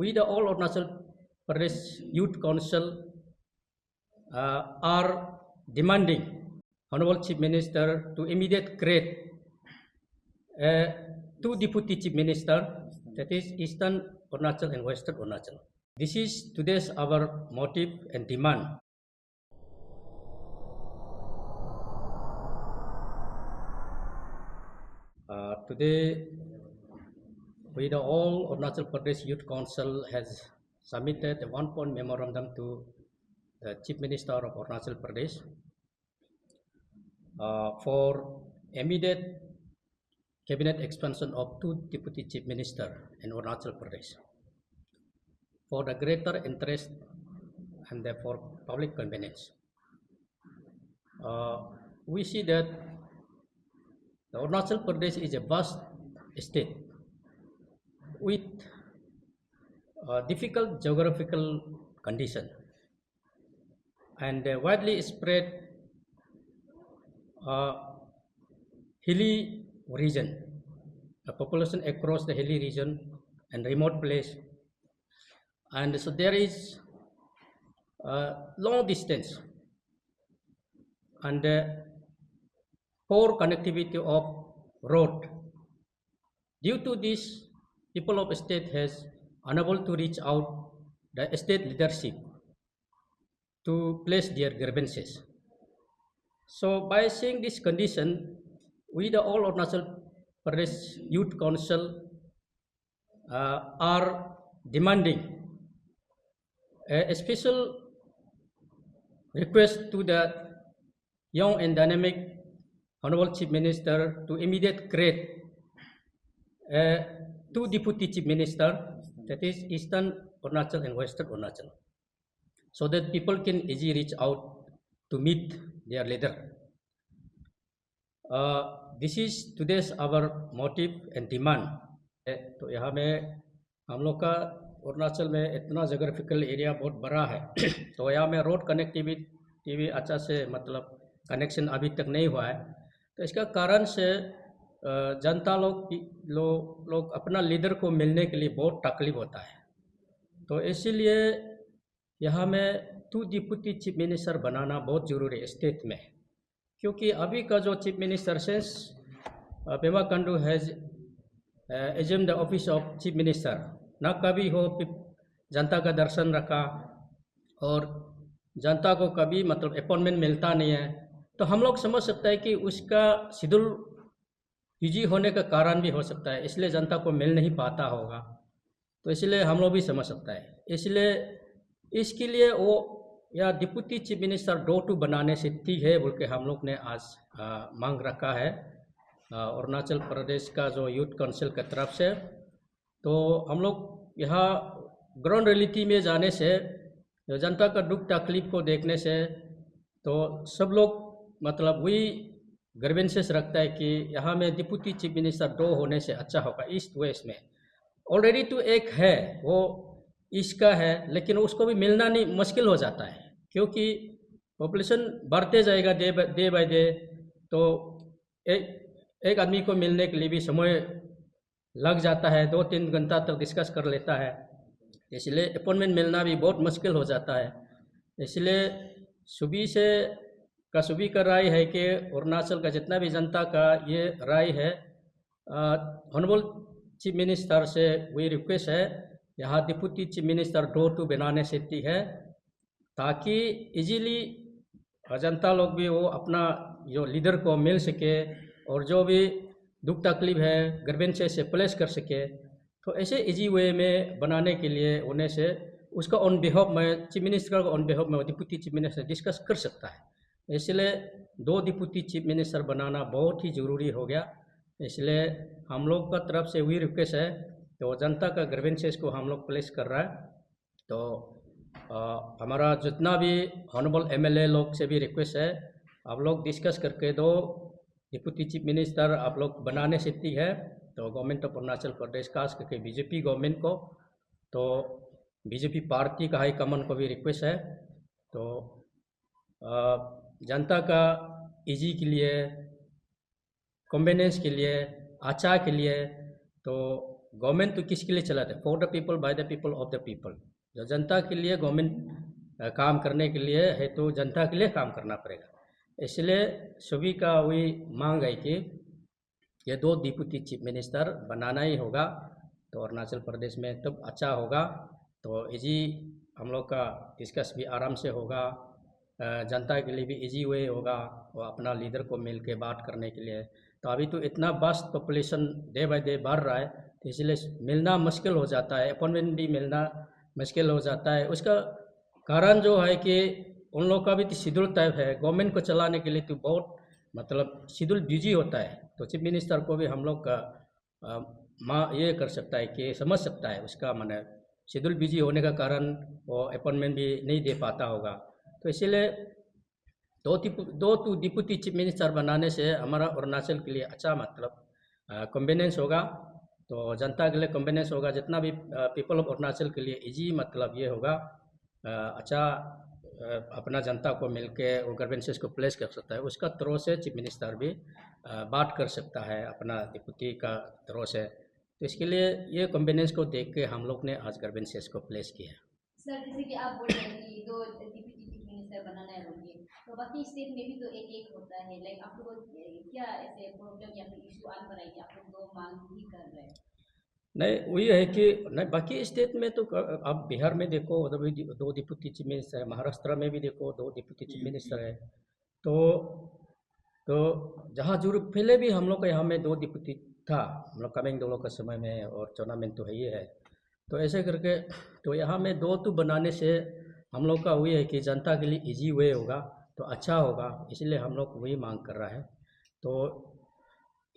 we the All Arunachal Pradesh Youth Council are demanding Honorable Chief Minister to immediately create two Deputy Chief Minister, that is Eastern Arunachal and Western Arunachal. This is today's our motive and demand. Today, we the All Arunachal Pradesh Youth Council has submitted a one-point memorandum to the Chief Minister of Arunachal Pradesh for immediate cabinet expansion of two Deputy Chief Minister in Arunachal Pradesh for the greater interest and for public convenience. We see that the Arunachal Pradesh is a vast state with difficult geographical condition and a widely spread hilly region, the population across the hilly region and remote place, and so there is long distance and poor connectivity of road. Due to this, people of state has unable to reach out the state leadership to place their grievances. So by seeing this condition, we the All Arunachal Pradesh Youth Council are demanding a special request to the young and dynamic Honorable Chief Minister to immediately create two Deputy Chief Minister, that is Eastern Arunachal and Western Arunachal, so that people can easily reach out to meet their leader. This is today's our motive and demand. तो यहाँ में हम लोग का अरुणाचल में इतना geographical area बहुत बड़ा है तो यहाँ में रोड कनेक्टिविटी भी अच्छा से मतलब कनेक्शन अभी तक नहीं हुआ है, तो इसका कारण से जनता लोग अपना लीडर को मिलने के लिए बहुत तकलीफ होता है। तो इसीलिए यहाँ में टू डिप्टी चीफ मिनिस्टर बनाना बहुत ज़रूरी है स्टेट में, क्योंकि अभी का जो chief minister sense Pema Khandu has assumed the office of chief minister, न कभी हो जनता का दर्शन रखा और जनता को कभी मतलब अपॉइंटमेंट मिलता नहीं है, तो हम लोग समझ सकते हैं कि उसका शेड्यूल बिजी होने का कारण भी हो सकता है, इसलिए जनता को मिल नहीं पाता होगा। तो इसलिए हम लोग भी समझ सकता है, इसलिए इसके लिए वो या डिप्टी चीफ मिनिस्टर डोर टू बनाने से ठीक है बोल के हम लोग ने आज मांग रखा है अरुणाचल प्रदेश का जो यूथ काउंसिल की तरफ से। तो हम लोग यहाँ ग्राउंड रियलिटी में जाने से जनता का दुख तकलीफ को देखने से तो सब लोग मतलब वही ग्रीवेंसेस रखता है कि यहाँ में डिप्टी चीफ मिनिस्टर दो होने से अच्छा होगा। ईस्ट वेस्ट में ऑलरेडी तो एक है वो ईस्ट का है, लेकिन उसको भी मिलना नहीं मुश्किल हो जाता है क्योंकि पॉपुलेशन बढ़ते जाएगा डे बाय डे, तो एक आदमी को मिलने के लिए भी समय लग जाता है, 2-3 घंटा तक डिस्कस कर लेता है, इसलिए अपॉइंटमेंट मिलना भी बहुत मुश्किल हो जाता है। इसलिए सुबह का राय है कि अरुणाचल का जितना भी जनता का ये राय है, ऑनरेबल चीफ मिनिस्टर से वही रिक्वेस्ट है यहाँ डिप्टी चीफ मिनिस्टर डोर टू बनाने से ठीक है, ताकि इजीली जनता लोग भी वो अपना जो लीडर को मिल सके और जो भी दुख तकलीफ है ग्रीवेंसेस से प्लेस कर सके। तो ऐसे इजी वे में बनाने के लिए उन्हें से उसका ऑन बिहाफ में चीफ मिनिस्टर का ऑन बिहाफ में डिप्टी चीफ मिनिस्टर डिस्कस कर सकता है। इसलिए 2 डिप्टी चीफ मिनिस्टर बनाना बहुत ही ज़रूरी हो गया। इसलिए हम लोग का तरफ से वही रिक्वेस्ट है, तो जनता का ग्रीवेंसेस को हम लोग प्लेस कर रहा है। तो हमारा जितना भी ऑनरेबल एमएलए लोग से भी रिक्वेस्ट है, आप लोग डिस्कस करके 2 डिप्टी चीफ मिनिस्टर आप लोग बनाने से ठीक है। तो गवर्नमेंट ऑफ अरुणाचल प्रदेश खास करके बीजेपी गवर्नमेंट को, तो बीजेपी पार्टी का हाई कमान को भी रिक्वेस्ट है, तो जनता का इजी के लिए कन्वीनियंस के लिए अच्छा के लिए तो गवर्नमेंट तो किसके लिए चलाते हैं? For the people, by the people, of the people. जो जनता के लिए गवर्नमेंट काम करने के लिए है, तो जनता के लिए काम करना पड़ेगा। इसलिए सभी का वही मांग है कि ये 2 डिप्टी चीफ मिनिस्टर बनाना ही होगा, तो अरुणाचल प्रदेश में तब अच्छा होगा। तो इजी हम लोग का डिस्कस भी आराम से होगा, जनता के लिए भी इजी वे होगा और अपना लीडर को मिल के बात करने के लिए। तो अभी तो इतना vast population day by day बढ़ रहा है, तो इसलिए मिलना मुश्किल हो जाता है, अपॉइंटमेंट भी मिलना मुश्किल हो जाता है। उसका कारण जो है कि उन लोग का भी तो शेड्यूल टाइप है, गवर्नमेंट को चलाने के लिए तो बहुत मतलब शेड्यूल बिजी होता है। तो चीफ मिनिस्टर को भी हम लोग का ये कर सकता है कि समझ सकता है उसका माने शेड्यूल बिजी होने का कारण वो अपॉइंटमेंट भी नहीं दे पाता होगा। तो इसीलिए 2 डिप्टी चीफ मिनिस्टर बनाने से हमारा अरुणाचल के लिए अच्छा मतलब कन्वीनियंस होगा, तो जनता के लिए कन्वीनियंस होगा। जितना भी पीपल ऑफ अरुणाचल के लिए इजी मतलब ये होगा, अच्छा अपना जनता को मिलके वो ग्रीवेंसेस को प्लेस कर सकता है। उसका थ्रू से चीफ मिनिस्टर भी बात कर सकता है अपना डिप्टी का थ्रू से। तो इसके लिए ये कॉम्बिनेंस को देख के हम लोग ने आज ग्रीवेंसेस को प्लेस किया। सर जैसे कि आप बोल रहे हैं कि 2 डिप्टी चीफ मिनिस्टर बनाना है बोलिए, तो बाकी स्टेट में भी तो एक होता है। लाइक आप लोग क्या ऐसे प्रॉब्लम या फिर इशू आ रहा है कि आप लोग 2 मांग ही कर रहे हैं? नहीं, वही है कि नहीं, बाकी स्टेट में तो आप बिहार में देखो उधर भी 2 डिप्टी चीफ मिनिस्टर है, महाराष्ट्र में भी देखो 2 डिप्टी चीफ मिनिस्टर है। तो तो जहाँ जरूरत पहले भी हम लोग का यहाँ में 2 डिप्टी था, हम लोग कमिंग दोनों का समय में, और टूर्नामेंट तो है ही है। तो ऐसे करके तो यहाँ में 2 तो बनाने से हम लोग का वही है कि जनता के लिए इजी वे होगा, तो अच्छा होगा, इसलिए हम लोग वही मांग कर रहा है। तो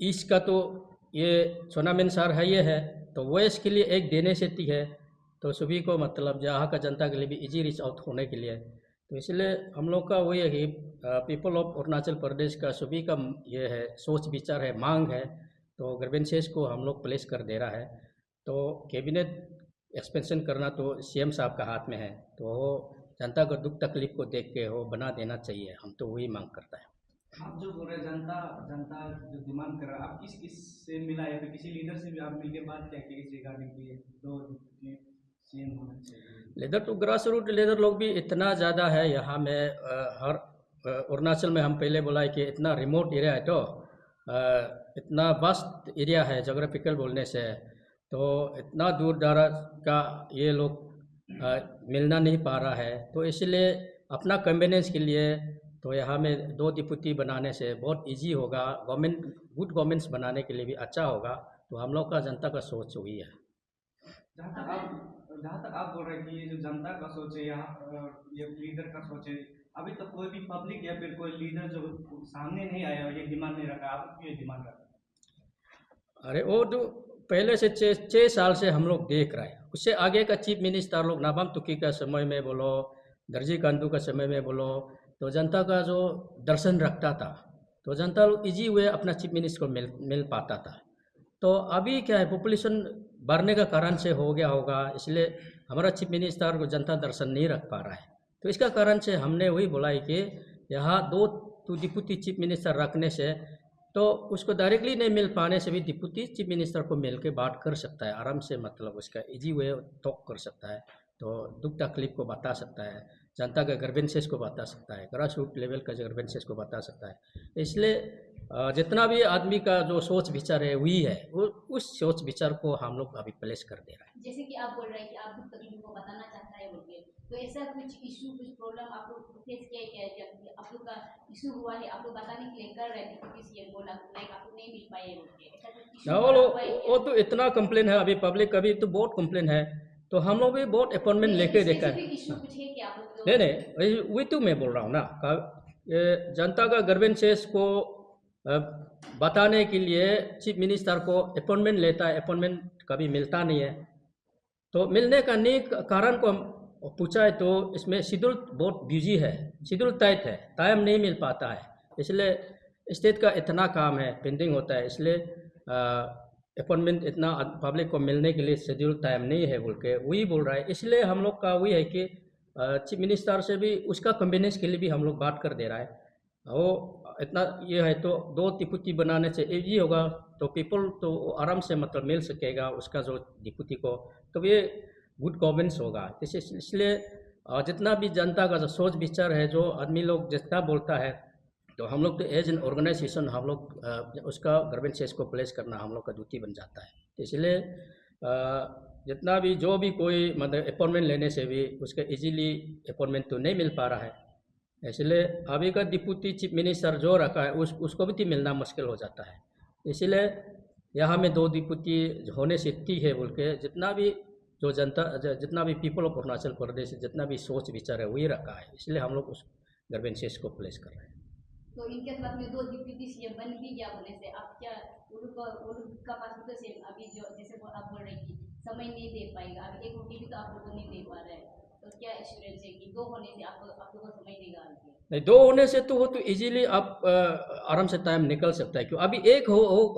इसका तो ये टूर्नामेंट सर है ये है, तो वेस्ट के लिए एक देने से ठीक है, तो सभी को मतलब यहाँ का जनता के लिए भी इजी रीच आउट होने के लिए। तो इसलिए हम लोग का वही है कि पीपल ऑफ अरुणाचल प्रदेश का सभी का ये है, सोच विचार है, मांग है। तो ग्रीवेंसेस को हम लोग प्लेस कर दे रहा है। तो कैबिनेट एक्सपेंशन करना तो सीएम साहब का हाथ में है, तो वो जनता को दुख तकलीफ को देख के वो बना देना चाहिए, हम तो वही मांग करता है। आप जो बोल रहे हैं जनता जनता जो डिमांड कर रहा है, आप किस किस से मिला या फिर किसी लीडर से भी आप मिलके बात क्या की इस रिगार्डिंग की 2 डिप्टी सीएम होना चाहिए? लीडर तो ग्रास रूट लीडर लोग भी इतना ज़्यादा है यहाँ में, हर अरुणाचल में हम पहले बोला है कि इतना रिमोट एरिया है, तो इतना वास्ट एरिया है जोग्राफिकल बोलने से, तो इतना दूर दराज का ये लोग मिलना नहीं पा रहा है। तो इसलिए अपना कन्वीनियंस के लिए तो यहाँ में 2 डिप्टी बनाने से बहुत इजी होगा, गवर्नमेंट गुड गवर्नमेंट्स बनाने के लिए भी अच्छा होगा। तो हम लोग का जनता का सोच वही है। जहाँ तक आप बोल रहे हैं कि ये जो जनता का सोच है, यहाँ ये लीडर का सोच है, अभी तक कोई भी पब्लिक या फिर कोई लीडर जो सामने नहीं आया और ये डिमांड नहीं रखा, आप क्यों ये डिमांड रखा? अरे वो तो पहले से 6 साल से हम लोग देख रहे हैं। उससे आगे का चीफ मिनिस्टर लोग नाबाम तुकी का समय में बोलो, दर्जी कांडू का समय में बोलो, तो जनता का जो दर्शन रखता था, तो जनता लोग इजी वे अपना चीफ मिनिस्टर को मिल पाता था। तो अभी क्या है, पॉपुलेशन बढ़ने का कारण से हो गया होगा, इसलिए हमारा चीफ मिनिस्टर को जनता दर्शन नहीं रख पा रहा है। तो इसका कारण से हमने वही बोला है कि यहाँ 2 डिप्टी चीफ मिनिस्टर रखने से तो उसको डायरेक्टली नहीं मिल पाने से भी डिप्टी चीफ मिनिस्टर को मिल के बात कर सकता है आराम से, मतलब उसका इजी वे टॉक कर सकता है, तो दुख तकलीफ को बता सकता है, जनता के ग्रीवेंसेस को बता सकता है, ग्रास रूट लेवल का ग्रीवेंसेस को बता सकता है। इसलिए जितना भी आदमी का जो सोच विचार है वही है, वो उस सोच विचार को हम लोग अभी प्लेस कर दे रहा है। जैसे कि आप बोल रहे हैं कि आप दुख तकलीफ को बताना चाहता है बोलिए, तो ऐसा कुछ इशू कुछ प्रॉब्लम आप लोग फेस किया है क्या? जब आप लोग का इशू हुआ है, आप लोग बताने के लिए कर रहे थे कि सीएम बोला लाइक आप लोग नहीं मिल पाए बोलिए, ऐसा कुछ इशू हुआ है वो क्या? तो इतना कंप्लेन है अभी पब्लिक, अभी तो बहुत कंप्लेन है, तो हम लोग भी बहुत अपॉइंटमेंट लेके देखा है। इशू कुछ है क्या आप लोग? नहीं नहीं, वही तो मैं बोल रहा हूँ ना, जनता का ग्रीवेंसेस को बताने के लिए चीफ मिनिस्टर को अपॉइंटमेंट लेता है, अपॉइंटमेंट कभी मिलता नहीं है। तो मिलने का नहीं कारण को हम पूछा है, तो इसमें शेड्यूल बहुत बिजी है, शेड्यूल टाइट है, टाइम नहीं मिल पाता है, इसलिए स्टेट का इतना काम है पेंडिंग होता है, इसलिए अपॉइंटमेंट इतना पब्लिक को मिलने के लिए शेड्यूल टाइम नहीं है बोल के वही बोल रहा है। इसलिए हम लोग का वही है कि चीफ मिनिस्टर से भी उसका कन्वीनियंस के लिए भी हम लोग बात कर दे रहा है। वो इतना ये है तो 2 डिप्टी बनाने से इजी होगा, तो पीपल तो आराम से मतलब मिल सकेगा उसका जो डिप्टी को, तो ये गुड गवर्नेंस होगा। इसलिए जितना भी जनता का जो सोच विचार है, जो आदमी लोग जितना बोलता है, तो हम लोग तो एज एन ऑर्गेनाइजेशन हम लोग उसका ग्रीवेंसेस को प्लेस करना हम लोग का ड्यूटी बन जाता है। तो इसलिए जितना भी जो भी कोई मतलब अपॉइंटमेंट लेने से भी उसका इजीली अपॉइंटमेंट तो नहीं मिल पा रहा है, इसलिए अभी का डिप्टी चीफ मिनिस्टर जो रखा है उसको भी मिलना मुश्किल हो जाता है। इसलिए यहाँ में 2 डिप्टी होने से ठीक है बोल के जितना भी जो जनता जितना भी पीपल ऑफ अरुणाचल प्रदेश जितना भी सोच विचार है वही रखा है, इसलिए हम लोग उस ग्रीवेंसेस को प्लेस कर रहे हैं। तो इनके साथ में 2 डिप्टी सीएम बन भी गया होने से आप क्या उनका पास तो से अभी जो जैसे आप बोल रहे कि समय नहीं दे पाएगा, अभी 1 रोटी भी तो आप लोगों को नहीं दे पा रहे हैं, तो क्या एश्योरेंस है कि 2 होने से आप लोगों को समय देगा? नहीं, 2 होने से तो वो तो इजीली आप आराम से टाइम निकल सकता है, क्यों अभी 1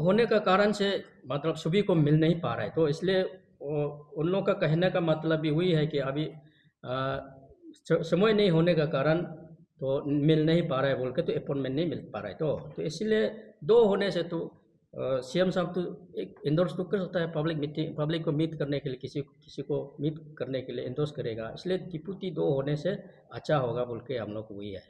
होने का कारण से मतलब सभी को मिल नहीं पा रहा है, तो इसलिए उन लोगों का कहने का मतलब भी वही है कि अभी समय नहीं होने का कारण तो मिल नहीं पा रहा है बोल के, तो अपॉइंटमेंट नहीं मिल पा रहा है, तो इसलिए 2 होने से तो सीएम साहब तो एक इंडोर्स तो कर सकता है, पब्लिक को मीट करने के लिए, किसी को मीट करने के लिए इंडोर्स करेगा, इसलिए डिप्टी 2 होने से अच्छा होगा बोल के हम लोग को वही है।